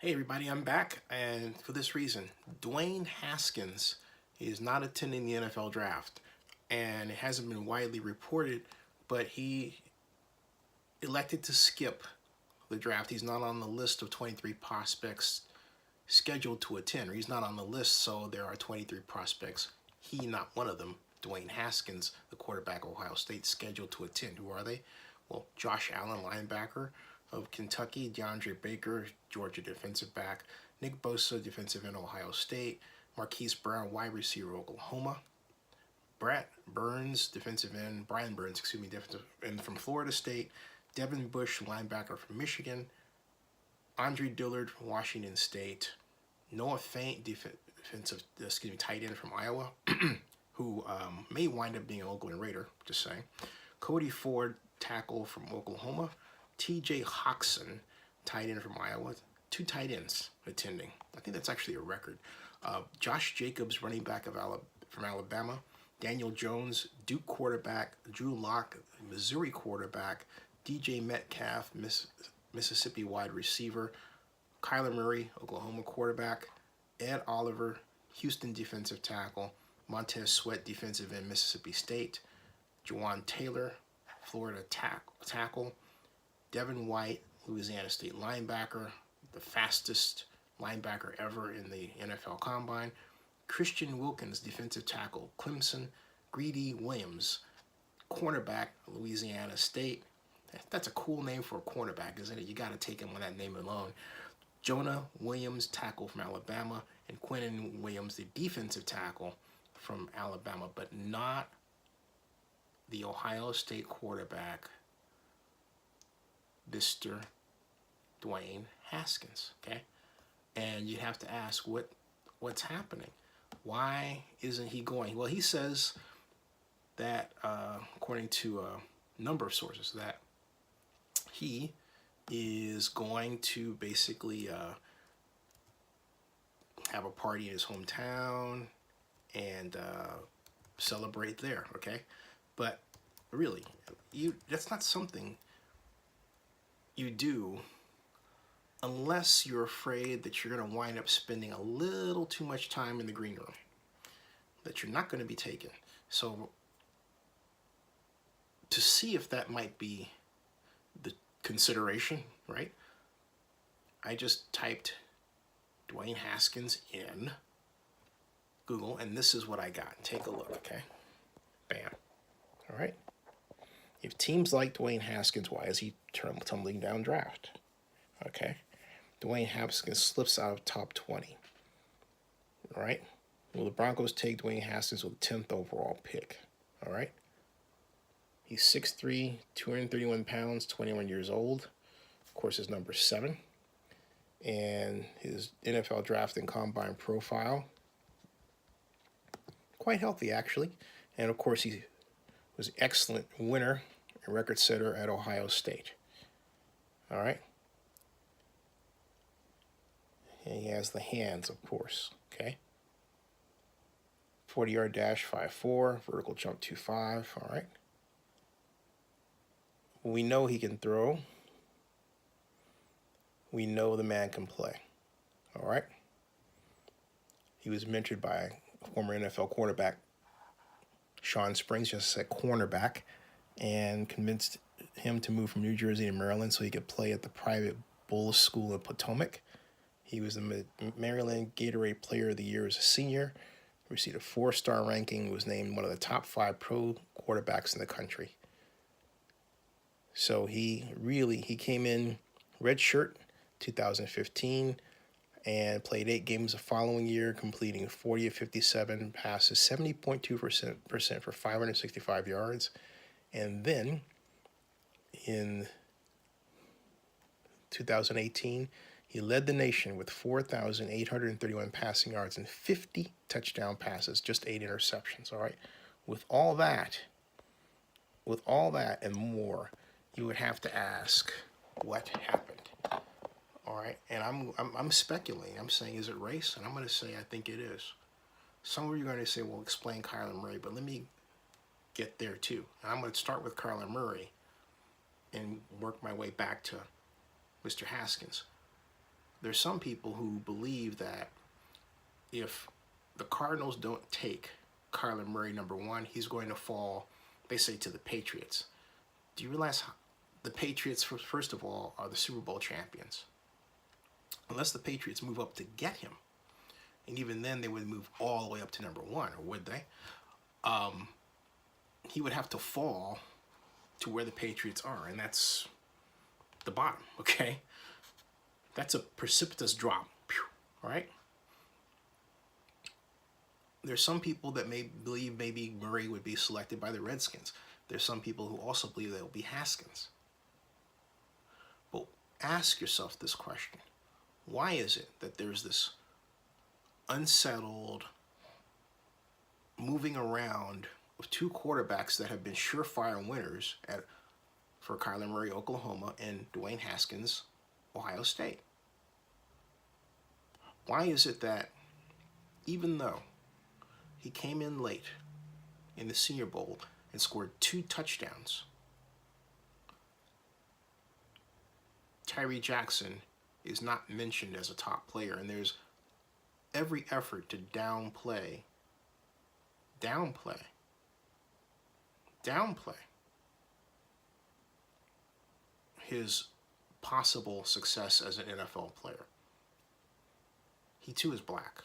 Hey everybody, I'm back, and for this reason, Dwayne Haskins is not attending the NFL draft, and it hasn't been widely reported, but he elected to skip the draft. He's not on the list of 23 prospects scheduled to attend, or he's not on the list, so there are 23 prospects. He, not one of them, Dwayne Haskins, the quarterback of Ohio State, scheduled to attend. Who are they? Well, Josh Allen, linebacker of Kentucky, DeAndre Baker, Georgia defensive back, Nick Bosa, defensive end, Ohio State, Marquise Brown, wide receiver, Oklahoma, Brian Burns, defensive end from Florida State, Devin Bush, linebacker from Michigan, Andre Dillard from Washington State, Noah Fant, tight end from Iowa, who may wind up being an Oakland Raider, just saying. Cody Ford, tackle from Oklahoma. TJ Hawkinson, tight end from Iowa. Two tight ends attending. I think that's actually a record. Josh Jacobs, running back from Alabama. Daniel Jones, Duke quarterback. Drew Lock, Missouri quarterback. DJ Metcalf, Mississippi wide receiver. Kyler Murray, Oklahoma quarterback. Ed Oliver, Houston defensive tackle. Montez Sweat, defensive end, Mississippi State. Jawan Taylor, Florida tackle. Devin White, Louisiana State linebacker, the fastest linebacker ever in the NFL Combine. Christian Wilkins, defensive tackle, Clemson. Greedy Williams, cornerback, Louisiana State. That's a cool name for a cornerback, isn't it? You got to take him on that name alone. Jonah Williams, tackle from Alabama, and Quinnen Williams, the defensive tackle from Alabama, but not the Ohio State quarterback, Mr. Dwayne Haskins, okay? And you have to ask what's happening. Why isn't he going? Well, he says that, according to a number of sources, that he is going to basically have a party in his hometown and celebrate there, okay? But really, that's not something you do unless you're afraid that you're going to wind up spending a little too much time in the green room, that you're not going to be taken. So to see if that might be the consideration, right? I just typed Dwayne Haskins in Google, and this is what I got. Take a look, okay? Bam. All right. If teams like Dwayne Haskins, why is he tumbling down draft? Okay. Dwayne Haskins slips out of top 20. All right. Will the Broncos take Dwayne Haskins with the 10th overall pick? All right. He's 6'3", 231 pounds, 21 years old. Of course, his number 7. And his NFL draft and combine profile, quite healthy, actually. And, of course, he was an excellent winner and record setter at Ohio State. All right. And he has the hands, of course, okay? 40-yard dash, 5'4", vertical jump, 2.5, all right? We know he can throw. We know the man can play, all right? He was mentored by former NFL quarterback Sean Springs, just said cornerback, and convinced him to move from New Jersey to Maryland so he could play at the private Bullis School in Potomac. He was the Maryland Gatorade Player of the Year as a senior, received a 4-star ranking, was named one of the top 5 pro quarterbacks in the country. So he came in redshirt 2015 and played 8 games the following year, completing 40 of 57 passes, 70.2% for 565 yards. And then in 2018, he led the nation with 4,831 passing yards and 50 touchdown passes, just 8 interceptions, all right? With all that and more, you would have to ask what happened. All right, and I'm speculating. I'm saying, is it race? And I'm going to say I think it is. Some of you are going to say, well, explain Kyler Murray, but let me get there too. And I'm going to start with Kyler Murray and work my way back to Mr. Haskins. There's some people who believe that if the Cardinals don't take Kyler Murray number one, he's going to fall, they say, to the Patriots. Do you realize the Patriots, first of all, are the Super Bowl champions? Unless the Patriots move up to get him, and even then they would move all the way up to number one, or would they? He would have to fall to where the Patriots are, and that's the bottom, okay? That's a precipitous drop, all right? There's some people that may believe maybe Murray would be selected by the Redskins. There's some people who also believe that it will be Haskins. But ask yourself this question. Why is it that there's this unsettled moving around of two quarterbacks that have been surefire winners for Kyler Murray, Oklahoma, and Dwayne Haskins, Ohio State? Why is it that even though he came in late in the Senior Bowl and scored 2 touchdowns, Tyree Jackson is not mentioned as a top player, and there's every effort to downplay his possible success as an NFL player. He too is black.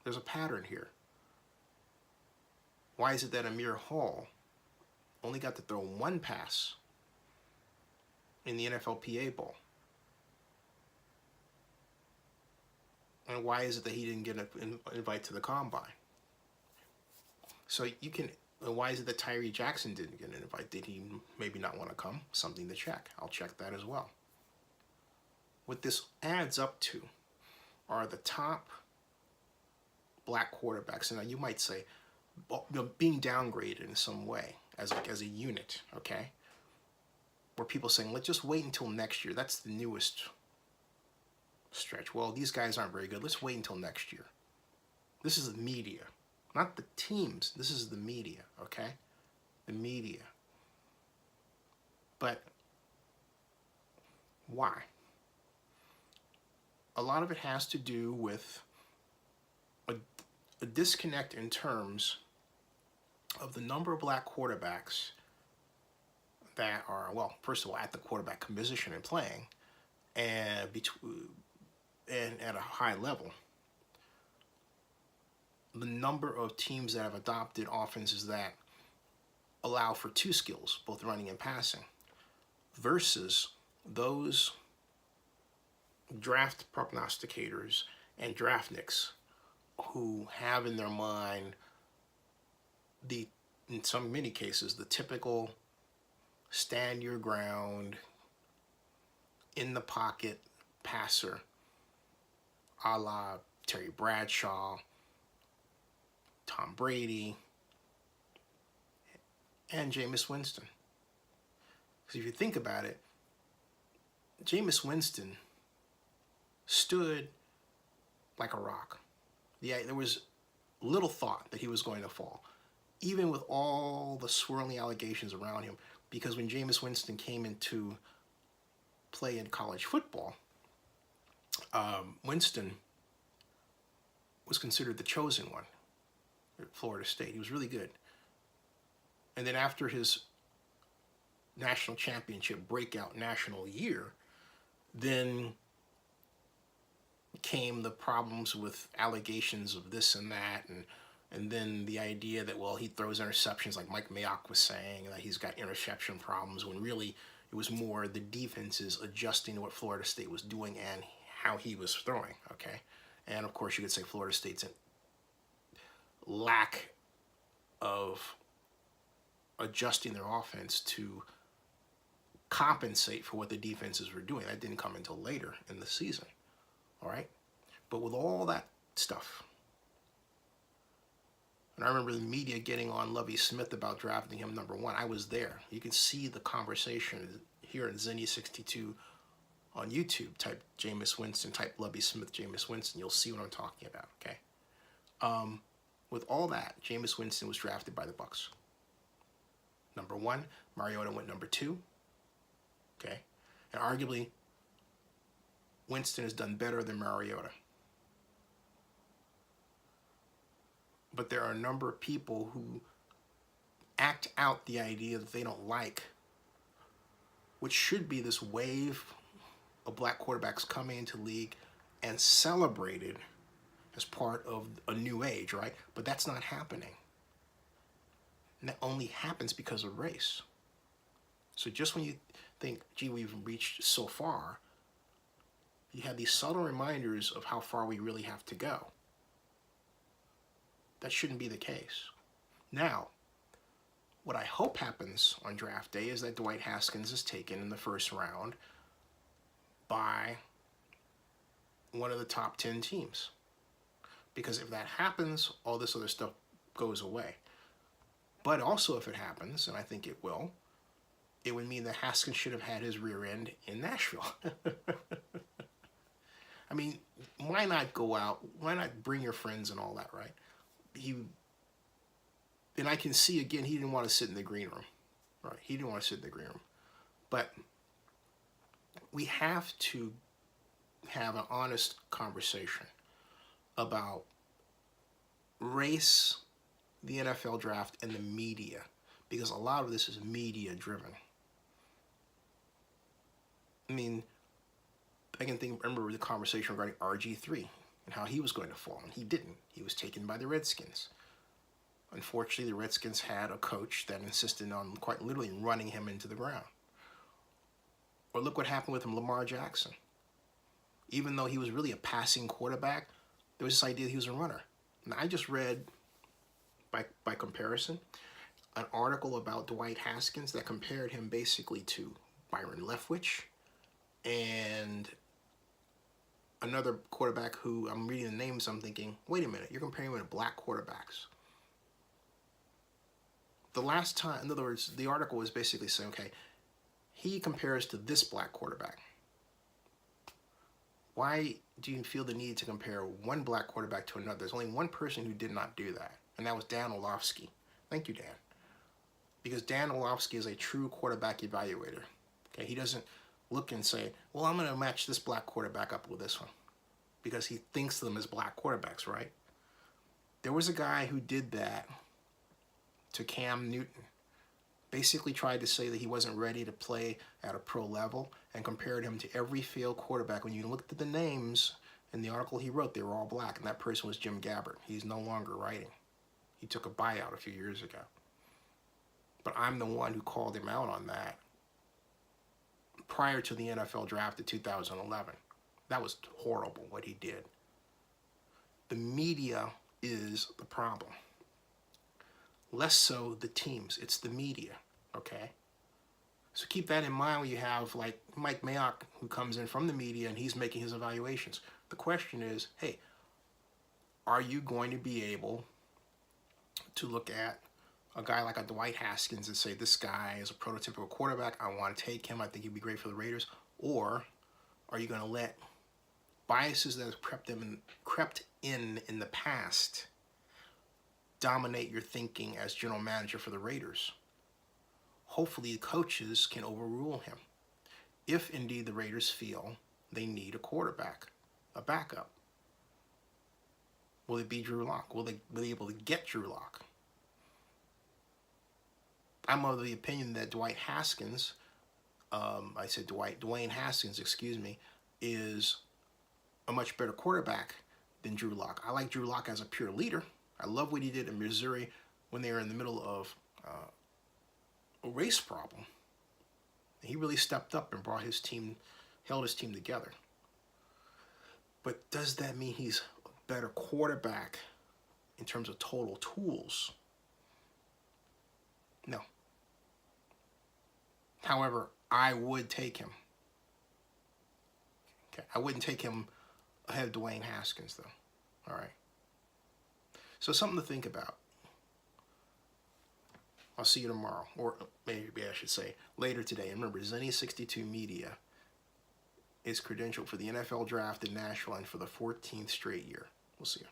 There's a pattern here. Why is it that Amir Hall only got to throw 1 pass in the NFLPA Bowl? And why is it that he didn't get an invite to the Combine? So why is it that Tyree Jackson didn't get an invite? Did he maybe not want to come? Something to check. I'll check that as well. What this adds up to are the top black quarterbacks. And now you might say, being downgraded in some way as a unit, okay? Where people saying, let's just wait until next year. That's the newest stretch. Well, these guys aren't very good. Let's wait until next year. This is the media, not the teams. This is the media, okay? The media. But why? A lot of it has to do with a disconnect in terms of the number of black quarterbacks that are, well, first of all, at the quarterback position and playing, and at a high level. The number of teams that have adopted offenses that allow for 2 skills, both running and passing, versus those draft prognosticators and draftniks who have in their mind in many cases, the typical stand your ground, in the pocket passer, a la Terry Bradshaw, Tom Brady, and Jameis Winston. Because if you think about it, Jameis Winston stood like a rock. Yeah, there was little thought that he was going to fall, even with all the swirling allegations around him, because when Jameis Winston came into play in college football, Winston was considered the chosen one at Florida State. He was really good. And then after his national championship breakout national year, then came the problems with allegations of this and that, and then the idea that, well, he throws interceptions like Mike Mayock was saying, that he's got interception problems, when really it was more the defenses adjusting to what Florida State was doing and how he was throwing, okay? And of course you could say Florida State's lack of adjusting their offense to compensate for what the defenses were doing. That didn't come until later in the season, all right? But with all that stuff, and I remember the media getting on Lovie Smith about drafting him number 1. I was there. You can see the conversation here in Zenny62 on YouTube. Type Jameis Winston, type Lovie Smith, Jameis Winston. You'll see what I'm talking about, okay? With all that, Jameis Winston was drafted by the Bucs. Number 1, Mariota went number 2, okay? And arguably, Winston has done better than Mariota. But there are a number of people who act out the idea that they don't like, which should be this wave of black quarterbacks coming into the league and celebrated as part of a new age, right? But that's not happening. And that only happens because of race. So just when you think, gee, we've reached so far, you have these subtle reminders of how far we really have to go. That shouldn't be the case. Now, what I hope happens on draft day is that Dwayne Haskins is taken in the first round by one of the top 10 teams. Because if that happens, all this other stuff goes away. But also if it happens, and I think it will, it would mean that Haskins should have had his rear end in Nashville. I mean, why not go out? Why not bring your friends and all that, right? And I can see, again, he didn't want to sit in the green room. Right? He didn't want to sit in the green room. But we have to have an honest conversation about race, the NFL draft, and the media, because a lot of this is media driven. I mean, I can remember the conversation regarding RG3 and how he was going to fall, and he didn't. He was taken by the Redskins. Unfortunately, the Redskins had a coach that insisted on quite literally running him into the ground. Or look what happened with him, Lamar Jackson. Even though he was really a passing quarterback, there was this idea that he was a runner. And I just read, by comparison, an article about Dwayne Haskins that compared him basically to Byron Leftwich and another quarterback who, I'm reading the names, I'm thinking, wait a minute, you're comparing him to black quarterbacks. The last time, in other words, the article was basically saying, okay, he compares to this black quarterback. Why do you feel the need to compare one black quarterback to another? There's only one person who did not do that, and that was Dan Orlovsky. Thank you, Dan. Because Dan Orlovsky is a true quarterback evaluator. Okay, he doesn't look and say, well, I'm going to match this black quarterback up with this one, because he thinks of them as black quarterbacks, right? There was a guy who did that to Cam Newton. Basically tried to say that he wasn't ready to play at a pro level and compared him to every failed quarterback. When you looked at the names in the article he wrote, they were all black, and that person was Jim Gabbard. He's no longer writing. He took a buyout a few years ago. But I'm the one who called him out on that prior to the NFL draft of 2011. That was horrible what he did. The media is the problem. Less so the teams, it's the media, okay? So keep that in mind when you have like Mike Mayock, who comes in from the media and he's making his evaluations. The question is, hey, are you going to be able to look at a guy like a Dwayne Haskins and say, this guy is a prototypical quarterback, I want to take him, I think he'd be great for the Raiders? Or are you going to let biases that have crept in the past dominate your thinking as general manager for the Raiders? Hopefully the coaches can overrule him, if indeed the Raiders feel they need a quarterback, a backup. Will it be Drew Lock? Will they be able to get Drew Lock? I'm of the opinion that Dwayne Haskins, Dwayne Haskins, is a much better quarterback than Drew Lock. I like Drew Lock as a pure leader. I love what he did in Missouri when they were in the middle of a race problem. He really stepped up and held his team together. But does that mean he's a better quarterback in terms of total tools? No. However, I would take him. Okay, I wouldn't take him ahead of Dwayne Haskins, though. All right. So something to think about. I'll see you tomorrow, or maybe I should say later today. And remember, Zenny 62 Media is credentialed for the NFL draft in Nashville and for the 14th straight year. We'll see you.